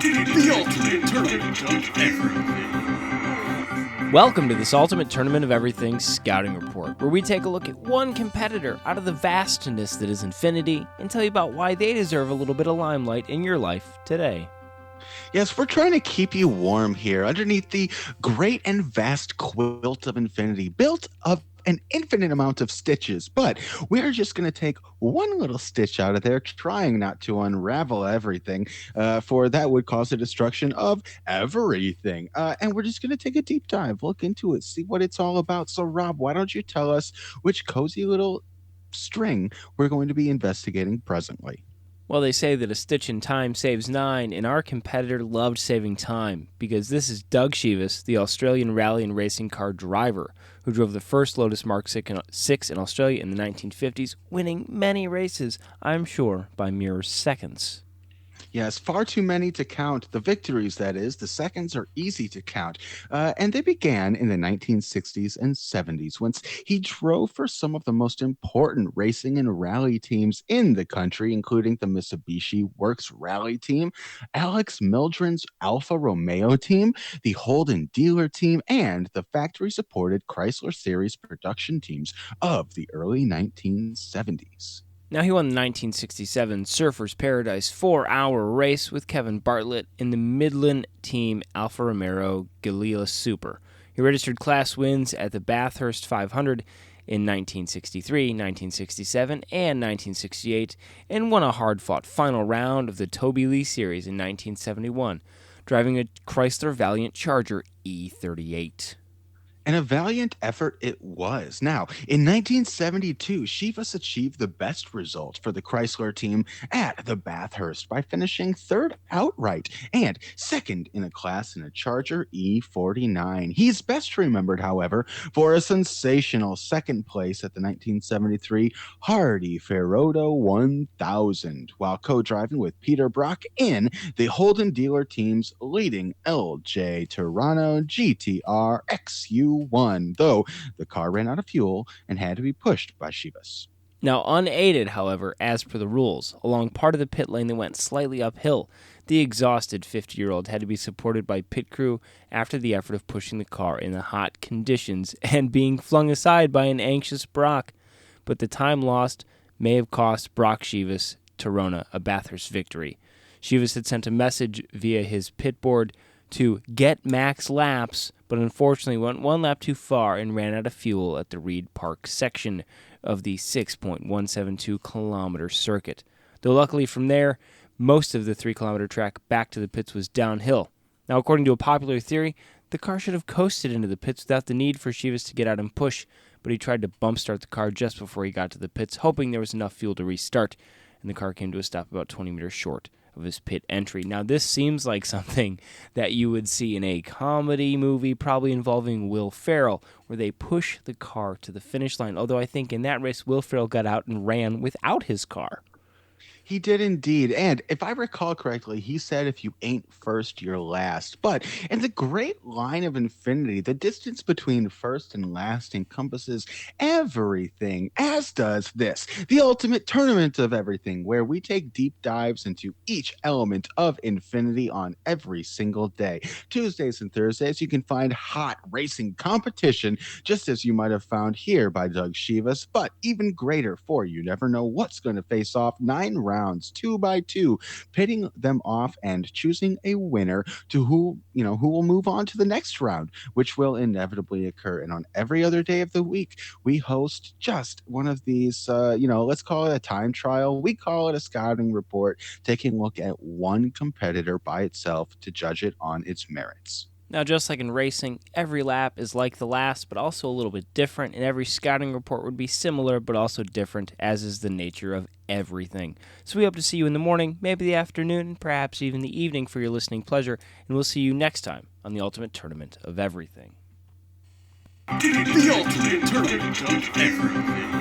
The ultimate tournament of everything. Welcome to this Ultimate Tournament of Everything Scouting Report, where we take a look at one competitor out of the vastness that is Infinity and tell you about why they deserve a little bit of limelight in your life today. Yes, we're trying to keep you warm here underneath the great and vast quilt of infinity, built of an infinite amount of stitches, but we're just going to take one little stitch out of there, trying not to unravel everything, for that would cause the destruction of everything. And we're just going to take a deep dive, look into it, see what it's all about. So, Rob, why don't you tell us which cozy little string we're going to be investigating presently? Well, they say that a stitch in time saves 9, and our competitor loved saving time, because this is Doug Chivas, the Australian rally and racing car driver, who drove the first Lotus Mark 6 in Australia in the 1950s, winning many races, I'm sure, by mere seconds. Yes, far too many to count. The victories, that is. The seconds are easy to count. And they began in the 1960s and 70s, once he drove for some of the most important racing and rally teams in the country, including the Mitsubishi Works Rally Team, Alex Mildren's Alfa Romeo team, the Holden Dealer team, and the factory-supported Chrysler Series production teams of the early 1970s. Now, he won the 1967 Surfers Paradise 4-hour race with Kevin Bartlett in the Midland Team Alfa Romeo Giulia Super. He registered class wins at the Bathurst 500 in 1963, 1967, and 1968, and won a hard-fought final round of the Toby Lee Series in 1971, driving a Chrysler Valiant Charger E38. And a valiant effort it was. Now, in 1972, Chivas achieved the best result for the Chrysler team at the Bathurst by finishing third outright and second in a class in a Charger E49. He's best remembered, however, for a sensational second place at the 1973 Hardy Ferrodo 1000, while co-driving with Peter Brock in the Holden Dealer team's leading LJ Toronto GTR XU1, though the car ran out of fuel and had to be pushed by Chivas. Now, unaided, however, as per the rules, along part of the pit lane that went slightly uphill, the exhausted 50-year-old had to be supported by pit crew after the effort of pushing the car in the hot conditions and being flung aside by an anxious Brock. But the time lost may have cost Brock Chivas Torona a Bathurst victory. Chivas had sent a message via his pit board to get max laps, but unfortunately went one lap too far and ran out of fuel at the Reed Park section of the 6.172-kilometer circuit. Though luckily from there, most of the 3-kilometer track back to the pits was downhill. Now, according to a popular theory, the car should have coasted into the pits without the need for Chivas to get out and push, but he tried to bump start the car just before he got to the pits, hoping there was enough fuel to restart, and the car came to a stop about 20 meters short of his pit entry. Now, this seems like something that you would see in a comedy movie, probably involving Will Ferrell, where they push the car to the finish line, although I think in that race, Will Ferrell got out and ran without his car. He did indeed. And if I recall correctly, he said, if you ain't first, you're last. But in the great line of infinity, the distance between first and last encompasses everything, as does this, the ultimate tournament of everything, where we take deep dives into each element of infinity on every single day. Tuesdays and Thursdays, you can find hot racing competition, just as you might have found here by Doug Chivas, but even greater, for you never know what's going to face off 9 rounds, 2 by 2, pitting them off and choosing a winner to who will move on to the next round, which will inevitably occur. And on every other day of the week, we host just one of these, let's call it a time trial. We call it a scouting report, taking a look at one competitor by itself to judge it on its merits. Now, just like in racing, every lap is like the last, but also a little bit different, and every scouting report would be similar, but also different, as is the nature of everything. So we hope to see you in the morning, maybe the afternoon, and perhaps even the evening for your listening pleasure, and we'll see you next time on the Ultimate Tournament of Everything. The ultimate tournament of everything.